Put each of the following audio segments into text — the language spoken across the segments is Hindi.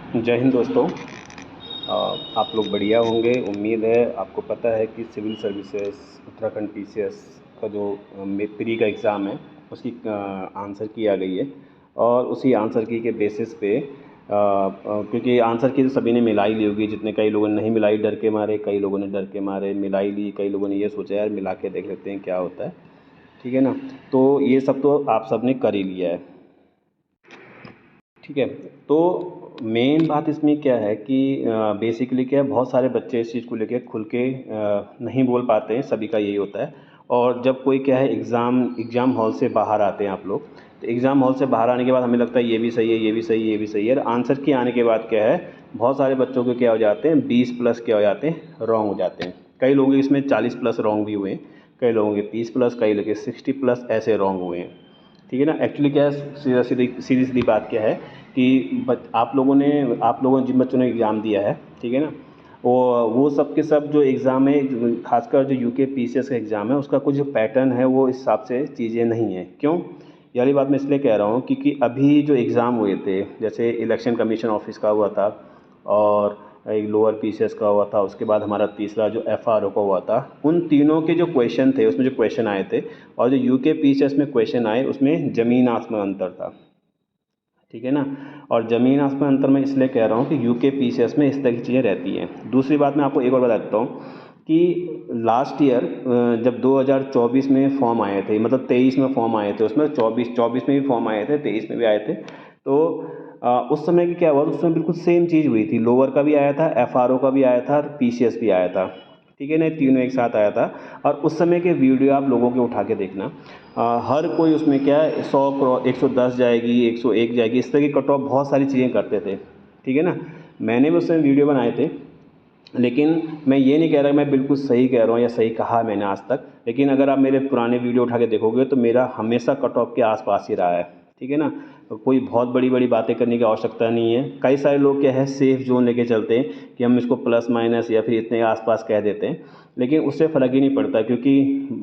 जय हिंद दोस्तों। आप लोग बढ़िया होंगे, उम्मीद है। आपको पता है कि सिविल सर्विसेज उत्तराखंड पीसीएस का जो प्री का एग्ज़ाम है उसकी आंसर की आ गई है। और उसी आंसर की के बेसिस पे क्योंकि आंसर की तो सभी ने मिला ही ली होगी, जितने कई लोगों ने नहीं मिलाई डर के मारे, कई लोगों ने डर के मारे मिलाई ली, कई लोगों ने ये सोचा यार मिला के देख लेते हैं क्या होता है। ठीक है ना। तो ये सब तो आप सब ने कर ही लिया है। ठीक है। तो मेन बात इसमें क्या है कि बेसिकली क्या है, बहुत सारे बच्चे इस चीज़ को लेके खुल के नहीं बोल पाते हैं, सभी का यही होता है। और जब कोई क्या है एग्ज़ाम हॉल से बाहर आते हैं आप लोग, तो एग्ज़ाम हॉल से बाहर आने के बाद हमें लगता है ये भी सही है, ये भी सही है, ये भी सही है। और आंसर की आने के बाद क्या है, बहुत सारे बच्चों के क्या हो जाते हैं, 20 प्लस क्या हो जाते हैं, रॉन्ग हो जाते हैं। कई लोगों के इसमें 40 प्लस रॉन्ग भी हुए हैं, कई लोगों के 30 प्लस, कई लोगों के 60 प्लस ऐसे रॉन्ग हुए हैं। ठीक है ना। एक्चुअली क्या है, सीधी सीधी बात क्या है कि आप लोगों ने जिन बच्चों ने एग्ज़ाम दिया है, ठीक है ना, वो सब के सब जो एग्ज़ाम है, खासकर जो यूके पीसीएस का एग्ज़ाम है, उसका कुछ जो पैटर्न है वो इस हिसाब से चीज़ें नहीं हैं। क्यों? ये वाली बात मैं इसलिए कह रहा हूँ क्योंकि अभी जो एग्ज़ाम हुए थे, जैसे इलेक्शन कमीशन ऑफिस का हुआ था, और एक लोअर पीसीएस का हुआ था, उसके बाद हमारा तीसरा जो एफआरओ का हुआ था, उन तीनों के जो क्वेश्चन थे उसमें जो क्वेश्चन आए थे और जो यूके पीसीएस में क्वेश्चन आए उसमें ज़मीन आसमान अंतर था। ठीक है ना। और ज़मीन आसमान अंतर मैं इसलिए कह रहा हूँ कि यूके पीसीएस में इस तरह की चीज़ें रहती हैं। दूसरी बात मैं आपको एक और बता देता हूँ कि लास्ट ईयर जब 2024 में फॉर्म आए थे, मतलब 23 में फॉर्म आए थे, उसमें 24 में भी फॉर्म आए थे, 23 में भी आए थे। तो उस समय की क्या हुआ, उस समय बिल्कुल सेम चीज़ हुई थी, लोअर का भी आया था, एफआरओ का भी आया था और पीसीएस भी आया था। ठीक है ना, तीनों एक साथ आया था। और उस समय के वीडियो आप लोगों के उठा के देखना, हर कोई उसमें क्या है, 100 क्रॉस 110 जाएगी, 101 जाएगी, इस तरह की कट ऑफ बहुत सारी चीज़ें करते थे। ठीक है ना। मैंने भी उस समय वीडियो बनाए थे, लेकिन मैं ये नहीं कह रहा मैं बिल्कुल सही कह रहा हूँ या सही कहा मैंने आज तक। लेकिन अगर आप मेरे पुराने वीडियो उठा के देखोगे तो मेरा हमेशा कट ऑफ के आसपास ही रहा है। ठीक है ना। तो कोई बहुत बड़ी बड़ी बातें करने की आवश्यकता नहीं है। कई सारे लोग क्या है, सेफ जोन लेके चलते हैं कि हम इसको प्लस माइनस या फिर इतने आसपास कह देते हैं, लेकिन उससे फ़र्क ही नहीं पड़ता क्योंकि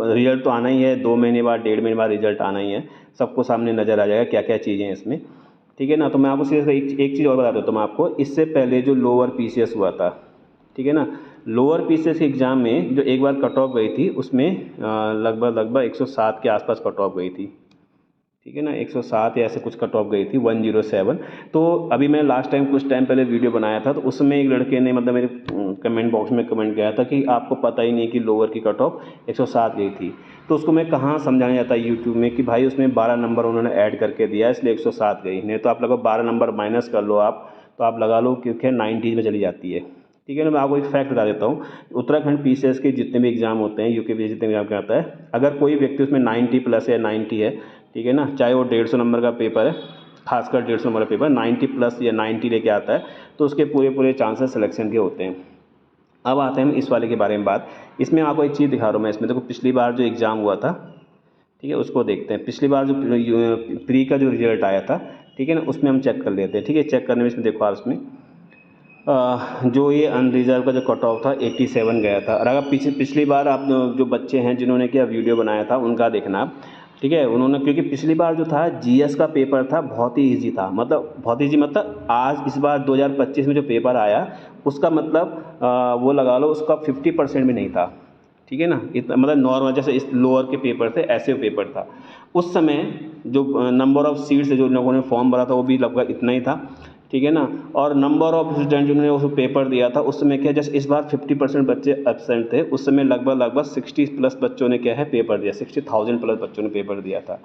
रिजल्ट तो आना ही है, 2 महीने बाद 1.5 महीने बाद रिजल्ट आना ही है, सबको सामने नज़र आ जाएगा क्या क्या चीज़ें हैं इसमें। ठीक है ना। तो मैं आपको सीधे एक चीज़ और बता देता हूँ मैं आपको, इससे पहले जो लोअर पीसीएस हुआ था, ठीक है ना, लोअर पीसीएस के एग्ज़ाम में जो एक बार कट ऑफ गई थी उसमें लगभग 107 के आसपास कट ऑफ गई थी। ठीक है ना, 107 या ऐसे कुछ कट ऑफ गई थी, 107। तो अभी मैं लास्ट टाइम कुछ टाइम पहले वीडियो बनाया था, तो उसमें एक लड़के ने मतलब मेरे कमेंट बॉक्स में कमेंट किया था कि आपको पता ही नहीं कि लोअर की कट ऑफ 107 गई थी। तो उसको मैं कहाँ समझाने जाता यूट्यूब में कि भाई उसमें 12 नंबर उन्होंने ऐड करके दिया इसलिए 107 गई, नहीं तो आप लगभग 12 नंबर माइनस कर लो आप, तो आप लगा लो क्योंकि 90 में चली जाती है। ठीक है ना। मैं आपको एक फैक्ट बता देता हूँ, उत्तराखंड पीसीएस के जितने भी एग्जाम होते हैं, यूके पीसीएस जितने एग्जाम के आता है, अगर कोई व्यक्ति उसमें 90 प्लस है, 90 है, ठीक है ना, चाहे वो 150 नंबर का पेपर है, खासकर 150 नंबर का पेपर 90 प्लस या 90 लेके आता है, तो उसके पूरे पूरे चांसेस सिलेक्शन के होते हैं। अब आते हैं इस वाले के बारे में बात। इसमें आपको एक चीज़ दिखा रहा हूँ मैं, इसमें देखो पिछली बार जो एग्ज़ाम हुआ था, ठीक है, उसको देखते हैं। पिछली बार जो प्री का जो रिजल्ट आया था, ठीक है ना, उसमें हम चेक कर लेते हैं। ठीक है, चेक करने में इसमें देखो आप इसमें जो ये अनरिजर्व का जो कट ऑफ था 87 गया था। और अगर पिछली बार आप जो बच्चे हैं जिन्होंने क्या वीडियो बनाया था उनका देखना आप, ठीक है, उन्होंने, क्योंकि पिछली बार जो था जीएस का पेपर था बहुत ही इजी था, मतलब बहुत इजी, मतलब आज इस बार 2025 में जो पेपर आया उसका मतलब वो लगा लो उसका 50% भी नहीं था। ठीक है ना, इतना मतलब नॉर्मल जैसे इस लोअर के पेपर थे ऐसे पेपर था। उस समय जो नंबर ऑफ़ सीट्स जो लोगों ने फॉर्म भरा था वो भी लगभग इतना ही था। ठीक है ना। और नंबर ऑफ स्टूडेंट जिन्होंने उस पेपर दिया था उस समय क्या, जैसे इस बार 50% बच्चे एब्सेंट थे, उस समय लगभग 60 प्लस बच्चों ने क्या है पेपर दिया, 60,000 प्लस बच्चों ने पेपर दिया था।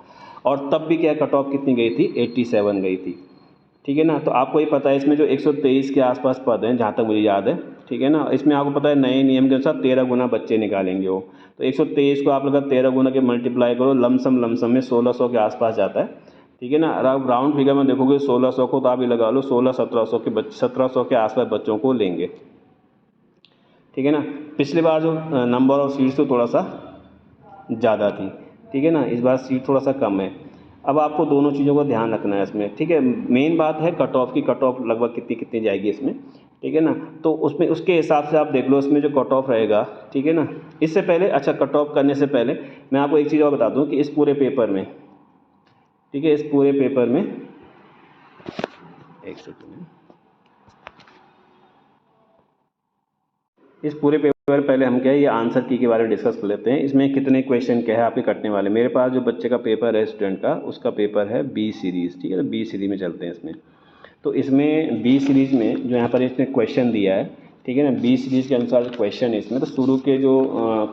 और तब भी क्या कट ऑफ कितनी गई थी, 87 गई थी। ठीक है ना। तो आपको ये पता है इसमें जो 123 के आसपास पद हैं जहाँ तक मुझे याद है, ठीक है ना, इसमें आपको पता है नए नियम के अनुसार 13 गुना बच्चे निकालेंगे वो, तो 123 को आप अगर 13 गुना के मल्टीप्लाई करो, लमसम में 1600 के आसपास जाता है। ठीक है ना। और आप राउंड फिगर में देखोगे 1600 को, तो आप ये लगा लो 16-1700 के 1700 के आसपास बच्चों को लेंगे। ठीक है ना। पिछली बार जो नंबर ऑफ सीट्स तो थोड़ा सा ज़्यादा थी, ठीक है ना, इस बार सीट थोड़ा सा कम है। अब आपको दोनों चीज़ों का ध्यान रखना है इसमें। ठीक है, मेन बात है कट ऑफ की, कट ऑफ लगभग कितनी कितनी जाएगी इसमें। ठीक है ना। तो उसमें उसके हिसाब से आप देख लो इसमें जो कट ऑफ रहेगा। ठीक है ना। इससे पहले, अच्छा, कट ऑफ करने से पहले मैं आपको एक चीज़ और बता दूं कि इस पूरे पेपर में, ठीक है, इस पूरे पेपर में, एक सेकंड, इस पूरे पेपर पहले हम क्या है ये आंसर की के बारे में डिस्कस कर लेते हैं। इसमें कितने क्वेश्चन क्या है आपके कटने वाले। मेरे पास जो बच्चे का पेपर है स्टूडेंट का, उसका पेपर है बी सीरीज़, ठीक है। तो बी सीरीज़ में चलते हैं इसमें। तो इसमें बी सीरीज़ में जो यहाँ पर इसने क्वेश्चन दिया है, ठीक है ना, बी सीरीज़ के अनुसार क्वेश्चन है इसमें। तो शुरू के जो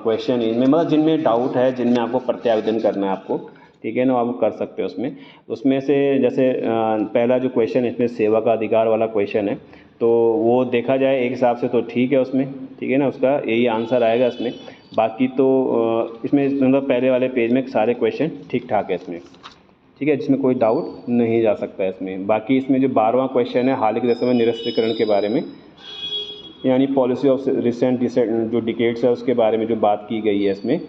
क्वेश्चन इनमें मतलब जिनमें डाउट है, जिनमें आपको प्रत्यावेदन करना है आपको, ठीक है ना, आप कर सकते हो उसमें। उसमें से जैसे पहला जो क्वेश्चन है इसमें सेवा का अधिकार वाला क्वेश्चन है, तो वो देखा जाए एक हिसाब से तो ठीक है उसमें, ठीक है ना, उसका यही आंसर आएगा इसमें। बाकी तो इसमें मतलब पहले वाले पेज में सारे क्वेश्चन ठीक ठाक है इसमें, ठीक है, जिसमें कोई डाउट नहीं जा सकता है इसमें। बाकी इसमें जो 12वां क्वेश्चन है हाल के दशक में निरस्त्रीकरण के बारे में, यानी पॉलिसी ऑफ रिसेंट जो डिकेट्स है उसके बारे में जो बात की गई है इसमें,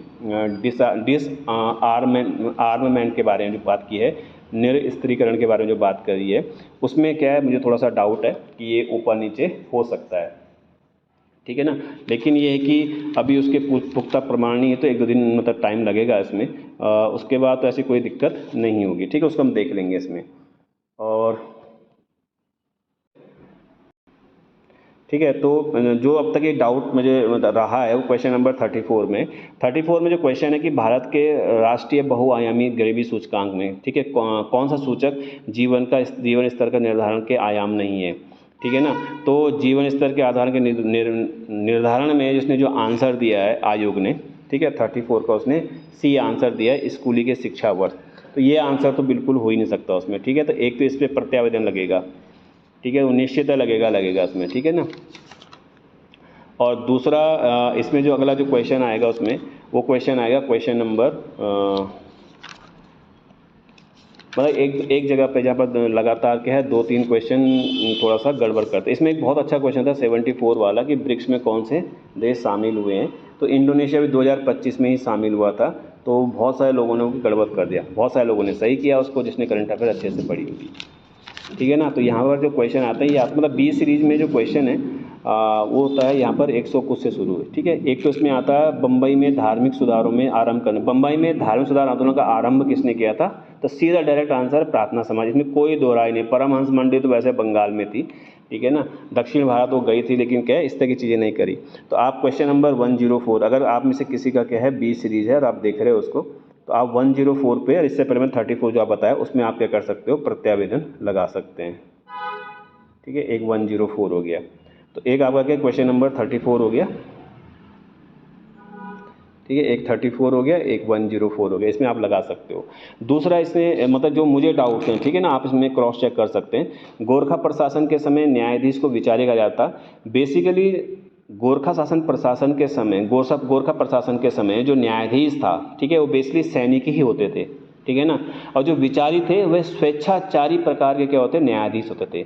आर्ममेंट के बारे में जो बात की है, निरस्त्रीकरण के बारे में जो बात करी है, उसमें क्या है मुझे थोड़ा सा डाउट है कि ये ऊपर नीचे हो सकता है, ठीक है ना। लेकिन ये है कि अभी उसके पुख्ता प्रमाण नहीं है, तो 1-2 दिन मतलब टाइम लगेगा इसमें। उसके बाद तो ऐसी कोई दिक्कत नहीं होगी, ठीक है, उसको हम देख लेंगे इसमें। और ठीक है, तो जो अब तक ये डाउट मुझे रहा है वो क्वेश्चन नंबर 34 में जो क्वेश्चन है कि भारत के राष्ट्रीय बहुआयामी गरीबी सूचकांक में, ठीक है, कौन सा सूचक जीवन स्तर का निर्धारण के आयाम नहीं है, ठीक है ना। तो जीवन स्तर के आधार के निर्धारण में जिसने जो आंसर दिया है आयोग ने, ठीक है, 34 का उसने सी आंसर दिया है, स्कूली के शिक्षा वर्ष। तो ये आंसर तो बिल्कुल हो ही नहीं सकता उसमें, ठीक है। तो एक तो इस पर प्रत्यावेदन लगेगा, ठीक है, वो निश्चित लगेगा उसमें, ठीक है ना। और दूसरा इसमें जो अगला जो क्वेश्चन आएगा उसमें, वो क्वेश्चन आएगा क्वेश्चन नंबर मतलब एक जगह पे जहाँ पर लगातार क्या है 2-3 क्वेश्चन थोड़ा सा गड़बड़ करते हैं। इसमें एक बहुत अच्छा क्वेश्चन था 74 वाला कि ब्रिक्स में कौन से देश शामिल हुए हैं। तो इंडोनेशिया भी 2025 में ही शामिल हुआ था, तो बहुत सारे लोगों ने उसकी गड़बड़ कर दिया, बहुत सारे लोगों ने सही किया उसको, जिसने करंट अफेयर अच्छे से पढ़ी होगी, ठीक है ना। तो यहाँ पर जो क्वेश्चन आता है ये मतलब बी सीरीज में जो क्वेश्चन है वो होता है यहाँ पर 100 कुछ से शुरू है, ठीक है। एक तो इसमें आता है बम्बई में धार्मिक सुधारों में आरंभ करना, बम्बई में धार्मिक सुधार आंदोलन का आरंभ किसने किया था। तो सीधा डायरेक्ट आंसर प्रार्थना समाज, इसमें कोई दो राय नहीं। परमहंस मंडी तो वैसे बंगाल में थी, ठीक है ना, दक्षिण भारत वो गई थी, लेकिन क्या है इस तरह की चीज़ें नहीं करी। तो आप क्वेश्चन नंबर 104, अगर आप में से किसी का क्या है बी सीरीज है और आप देख रहे हो उसको, तो आप 104 पे, और इससे पहले मैं 34 जो आप बताया उसमें आप क्या कर सकते हो, प्रत्यावेदन लगा सकते हैं, ठीक है। एक 104 हो गया, तो एक आपका क्या क्वेश्चन नंबर 34 हो गया, ठीक है, एक 34 हो गया, एक 104 हो गया, इसमें आप लगा सकते हो। दूसरा इसमें मतलब जो मुझे डाउट है, ठीक है ना, आप इसमें क्रॉस चेक कर सकते हैं। गोरखा प्रशासन के समय न्यायाधीश को विचारेगा जाता, बेसिकली गोरखा शासन प्रशासन के समय, गोरखा प्रशासन के समय जो न्यायाधीश था, ठीक है, वो बेसिकली सैनिक ही होते थे, ठीक है ना। और जो विचारी थे वह स्वेच्छाचारी प्रकार के क्या होते हैं, न्यायाधीश होते थे।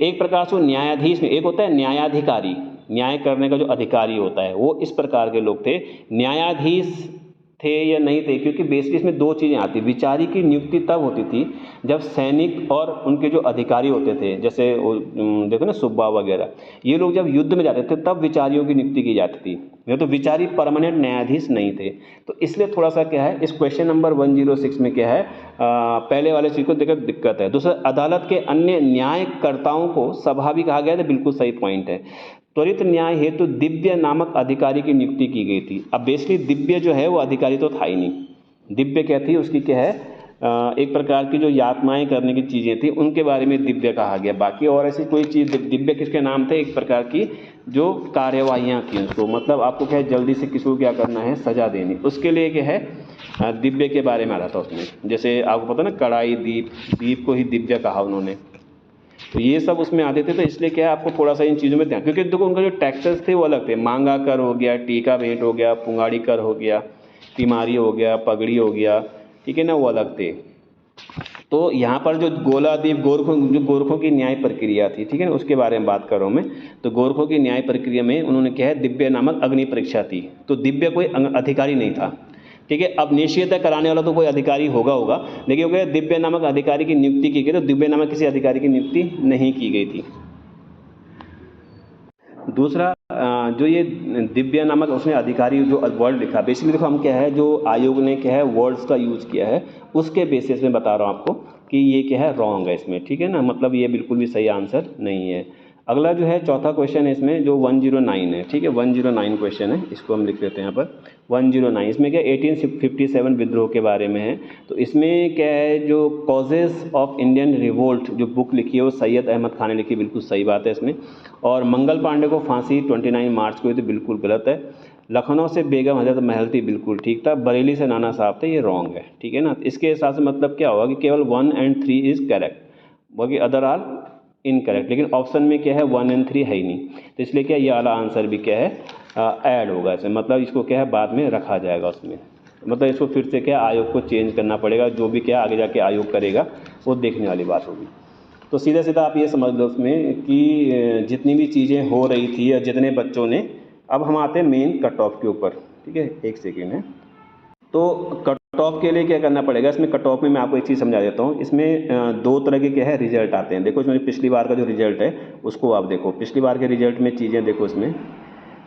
एक प्रकार से वो न्यायाधीश में, एक होता है न्यायाधिकारी, न्याय करने का जो अधिकारी होता है, वो इस प्रकार के लोग थे। न्यायाधीश थे या नहीं थे, क्योंकि बेसिकली इसमें 2 चीज़ें आती। विचारी की नियुक्ति तब होती थी जब सैनिक और उनके जो अधिकारी होते थे, जैसे देखो ना सुब्बा वगैरह, ये लोग जब युद्ध में जाते थे तब विचारियों की नियुक्ति की जाती थी, नहीं तो विचारी परमानेंट न्यायाधीश नहीं थे। तो इसलिए थोड़ा सा क्या है इस क्वेश्चन नंबर 106 में क्या है, पहले वाले चीज़ को देखकर दिक्कत है। दूसरा, अदालत के अन्य न्यायकर्ताओं को सभा भी कहा गया था, बिल्कुल सही पॉइंट है। त्वरित न्याय हेतु दिव्य नामक अधिकारी की नियुक्ति की गई थी। अब बेसिकली दिव्य जो है वो अधिकारी तो था ही नहीं। दिव्य क्या थी, उसकी क्या है एक प्रकार की जो यातनाएं करने की चीज़ें थी उनके बारे में दिव्य कहा गया। बाकी और ऐसी कोई चीज़, दिव्य किसके नाम थे, एक प्रकार की जो कार्यवाहियाँ थी उसको, मतलब आपको क्या है जल्दी से किसी को क्या करना है, सजा देनी, उसके लिए क्या है दिव्य के बारे में आ रहा था उसमें। जैसे आपको पता ना कड़ाई, दीप को ही दिव्य कहा उन्होंने। तो ये सब उसमें आते थे। तो इसलिए क्या है आपको थोड़ा सा इन चीज़ों में ध्यान, क्योंकि देखो उनका जो टैक्सेस थे वो अलग थे। मांगा कर हो गया, टीका भेंट हो गया, पुंगाड़ी कर हो गया, तिमारी हो गया, पगड़ी हो गया, ठीक है ना, वो अलग थे। तो यहाँ पर जो गोलादीप गोरखों की न्याय प्रक्रिया थी, ठीक है ना, उसके बारे में बात कर रहा हूँ मैं। तो गोरखों की न्याय प्रक्रिया में उन्होंने क्या है दिव्य नामक अग्नि परीक्षा थी। तो दिव्य कोई अधिकारी नहीं था, ठीक है। अब निश्चयता कराने वाला तो कोई अधिकारी होगा, लेकिन वो दिव्य नामक अधिकारी की नियुक्ति की गई, तो दिव्य नामक किसी अधिकारी की नियुक्ति नहीं की गई थी। दूसरा जो ये दिव्य नामक उसने अधिकारी जो वर्ड लिखा, बेसिकली देखो हम क्या है जो आयोग ने क्या है वर्ड्स का यूज़ किया है उसके बेसिस में बता रहा हूँ आपको कि ये क्या है रॉन्ग है इसमें, ठीक है ना, मतलब ये बिल्कुल भी सही आंसर नहीं है। अगला जो है चौथा क्वेश्चन है इसमें जो 109 है, ठीक है, 109 क्वेश्चन है, इसको हम लिख लेते हैं यहाँ पर 109। इसमें क्या 1857 विद्रोह के बारे में है। तो इसमें क्या है, जो कॉजेस ऑफ इंडियन रिवोल्ट जो बुक लिखी है वो सैयद अहमद खान ने लिखी, बिल्कुल सही बात है इसमें। और मंगल पांडे को फांसी 29 मार्च को हुई थी, बिल्कुल गलत है। लखनऊ से बेगम हजरत महल थी, बिल्कुल ठीक था। बरेली से नाना साहब थे, ये रॉन्ग है, ठीक है ना। इसके हिसाब से मतलब क्या होगा कि केवल 1 और 3 इज़ करेक्ट, बाकी अदर आर इनकरेक्ट। लेकिन ऑप्शन में क्या है 1 और 3 है ही नहीं, तो इसलिए क्या ये वाला आंसर भी क्या है ऐड होगा इसमें, मतलब इसको क्या है बाद में रखा जाएगा उसमें, मतलब इसको फिर से क्या आयोग को चेंज करना पड़ेगा, जो भी क्या आगे जाके आयोग करेगा वो देखने वाली बात होगी। तो सीधा सीधा आप ये समझ लो उसमें कि जितनी भी चीज़ें हो रही थी या जितने बच्चों ने, अब हम आते हैं मेन कट ऑफ के ऊपर, ठीक है, एक सेकेंड है। तो कट ऑफ के लिए क्या करना पड़ेगा, इसमें कट ऑफ में मैं आपको एक चीज़ समझा देता हूँ। इसमें दो तरह के क्या है रिजल्ट आते हैं। देखो इसमें पिछली बार का जो रिजल्ट है उसको आप देखो, पिछली बार के रिजल्ट में चीज़ें देखो, इसमें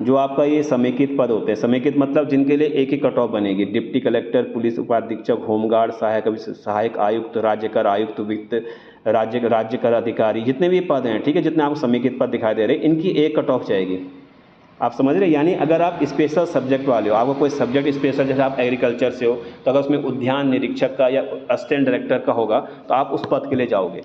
जो आपका ये समेकित पद होते हैं, समेकित मतलब जिनके लिए एक ही कट ऑफ बनेगी, डिप्टी कलेक्टर, पुलिस उपाधीक्षक, होमगार्ड, सहायक आयुक्त, राज्य कर आयुक्त, वित्त राज्य कर अधिकारी, जितने भी पद हैं, ठीक है, जितने आपको समेकित पद दिखाई दे रहे हैं, इनकी एक कट ऑफ जाएगी। आप समझ रहे हैं, यानी अगर आप स्पेशल सब्जेक्ट वाले हो, आपको कोई सब्जेक्ट स्पेशल, जैसे आप एग्रीकल्चर से हो तो अगर उसमें उद्यान निरीक्षक का या असिस्टेंट डायरेक्टर का होगा तो आप उस पद के लिए जाओगे,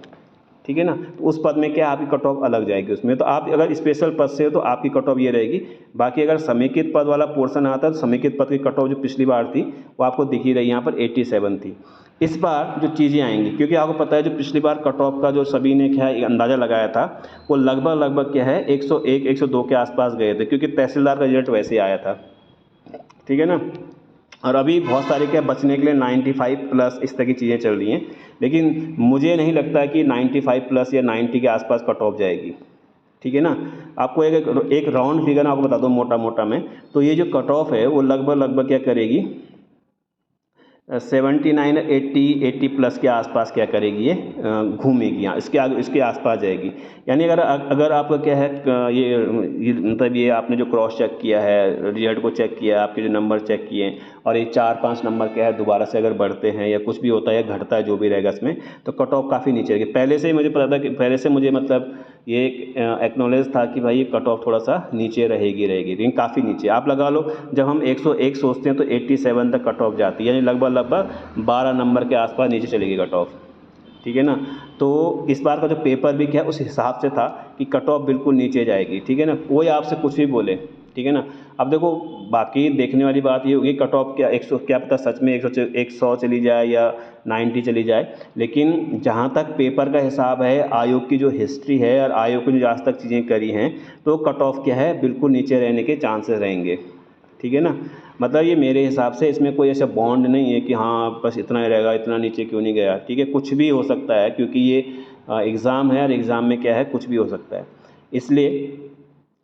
ठीक है ना। तो उस पद में क्या आपकी कट ऑफ अलग जाएगी उसमें। तो आप अगर स्पेशल पद से हो तो आपकी कट ऑफ ये रहेगी। बाकी अगर समेकित पद वाला पोर्शन आता है तो समेकित पद की कट ऑफ जो पिछली बार थी वो आपको दिखी रही, यहाँ पर 87 थी। इस बार जो चीज़ें आएंगी, क्योंकि आपको पता है जो पिछली बार कट ऑफ का जो सभी ने क्या है अंदाज़ा लगाया था वो लगभग क्या है 101 102 के आसपास गए थे, क्योंकि तहसीलदार का रिजल्ट वैसे ही आया था, ठीक है ना। और अभी बहुत सारे क्या बचने के लिए 95 प्लस इस तरह की चीज़ें चल रही हैं, लेकिन मुझे नहीं लगता कि 95 प्लस या 90 के आसपास कट ऑफ जाएगी, ठीक है ना। आपको एक राउंड फिगर आपको बता दो मोटा मोटा में, तो ये जो कट ऑफ है वो लगभग क्या करेगी 79 80 प्लस के आसपास क्या करेगी, ये घूमेगी यहाँ, इसके आसपास जाएगी। यानी अगर आपका क्या है ये मतलब ये आपने जो क्रॉस चेक किया है, रिजल्ट को चेक किया, आपके जो नंबर चेक किए और ये 4-5 नंबर क्या है दोबारा से अगर बढ़ते हैं या कुछ भी होता है या घटता है जो भी रहेगा इसमें, तो कट ऑफ काफ़ी नीचे रहेगी। पहले से ही मुझे पता था कि पहले से मुझे मतलब ये एक्नॉलेज था कि भाई ये कट ऑफ थोड़ा सा नीचे रहेगी, लेकिन काफ़ी नीचे आप लगा लो। जब हम 101 सोचते हैं तो 87 तक कट ऑफ जाती है, यानी लगभग 12 नंबर के आसपास नीचे चलेगी कट ऑफ, ठीक है ना। तो इस बार का जो पेपर भी क्या उस हिसाब से था कि कट ऑफ बिल्कुल नीचे जाएगी, ठीक है ना, कोई आपसे कुछ भी बोले, ठीक है ना। अब देखो बाकी देखने वाली बात ये होगी कट ऑफ क्या 100 क्या पता सच में 100 चली जाए या 90 चली जाए, लेकिन जहाँ तक पेपर का हिसाब है, आयोग की जो हिस्ट्री है और आयोग ने जो आज तक चीज़ें करी हैं, तो कट ऑफ क्या है बिल्कुल नीचे रहने के चांसेस रहेंगे, ठीक है ना। मतलब ये मेरे हिसाब से इसमें कोई ऐसा बॉन्ड नहीं है कि हाँ बस इतना ही रहेगा, इतना नीचे क्यों नहीं गया, ठीक है, कुछ भी हो सकता है, क्योंकि ये एग्ज़ाम है और एग्ज़ाम में क्या है कुछ भी हो सकता है, इसलिए।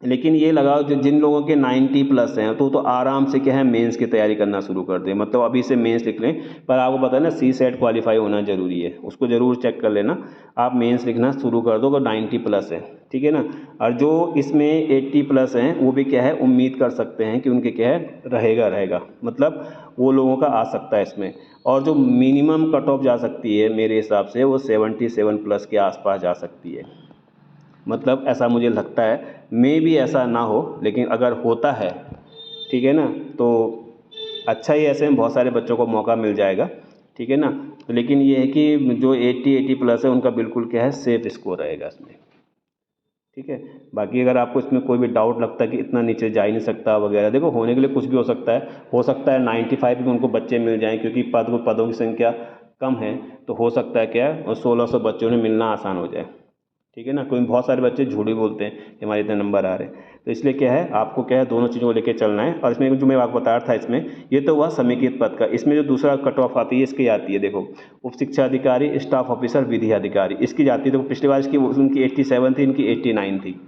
लेकिन ये लगाओ जो जिन लोगों के 90 प्लस हैं तो आराम से क्या है मेंस की तैयारी करना शुरू कर दें, मतलब अभी से मेंस लिख लें। पर आपको पता है ना सी सेट क्वालिफाई होना ज़रूरी है, उसको ज़रूर चेक कर लेना। आप मेंस लिखना शुरू कर दो अगर 90 प्लस है, ठीक है ना। और जो इसमें 80 प्लस हैं वो भी क्या है उम्मीद कर सकते हैं कि उनके क्या है रहेगा, मतलब वो लोगों का आ सकता है इसमें। और जो मिनिमम कट ऑफ जा सकती है मेरे हिसाब से वो 77 प्लस के आसपास जा सकती है, मतलब ऐसा मुझे लगता है। मे भी ऐसा ना हो, लेकिन अगर होता है, ठीक है ना, तो अच्छा ही, ऐसे में बहुत सारे बच्चों को मौका मिल जाएगा, ठीक है ना। तो लेकिन ये है कि जो 80 प्लस है उनका बिल्कुल क्या है सेफ स्कोर रहेगा इसमें, ठीक है। बाकी अगर आपको इसमें कोई भी डाउट लगता है कि इतना नीचे जा ही नहीं सकता वगैरह, देखो होने के लिए कुछ भी हो सकता है 95 में उनको बच्चे मिल जाएं, क्योंकि पदों की संख्या कम है, तो हो सकता है क्या और 1600 बच्चों में मिलना आसान हो जाए, ठीक है ना। कोई बहुत सारे बच्चे झूठ भी बोलते हैं कि हमारे इतने नंबर आ रहे हैं, तो इसलिए क्या है आपको क्या है दोनों चीज़ों को लेकर चलना है। और इसमें जो मैं आपको बता रहा था, इसमें ये तो हुआ समेकित पद का, इसमें जो दूसरा कट ऑफ आती है इसकी आती है, देखो उप शिक्षा अधिकारी, स्टाफ ऑफिसर, विधि अधिकारी, इसकी जाती है। देखो पिछली बार इसकी उनकी 87 थी, इनकी 89 थी,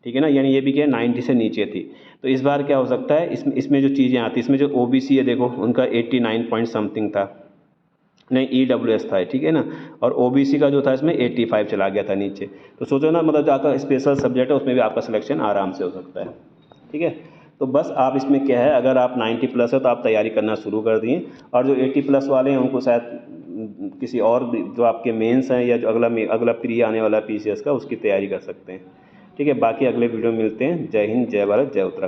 ठीक है ना, यानी ये भी क्या 90 से नीचे थी। तो इस बार क्या हो सकता है इसमें जो चीज़ें आती हैं, इसमें जो ओबीसी है देखो उनका 89 पॉइंट समथिंग था, नहीं ईडब्ल्यूएस था, ठीक है ना। और ओबीसी का जो था इसमें 85 चला गया था नीचे। तो सोचो ना, मतलब जो आपका स्पेशल सब्जेक्ट है उसमें भी आपका सिलेक्शन आराम से हो सकता है, ठीक है। तो बस आप इसमें क्या है, अगर आप 90 प्लस है तो आप तैयारी करना शुरू कर दिए, और जो 80 प्लस वाले हैं उनको शायद किसी और जो आपके मेंस हैं या जो अगला प्री आने वाला पीसीएस का उसकी तैयारी कर सकते हैं। ठीक है, बाकी अगले वीडियो में मिलते हैं। जय हिंद, जय भारत, जय उत्तराखंड।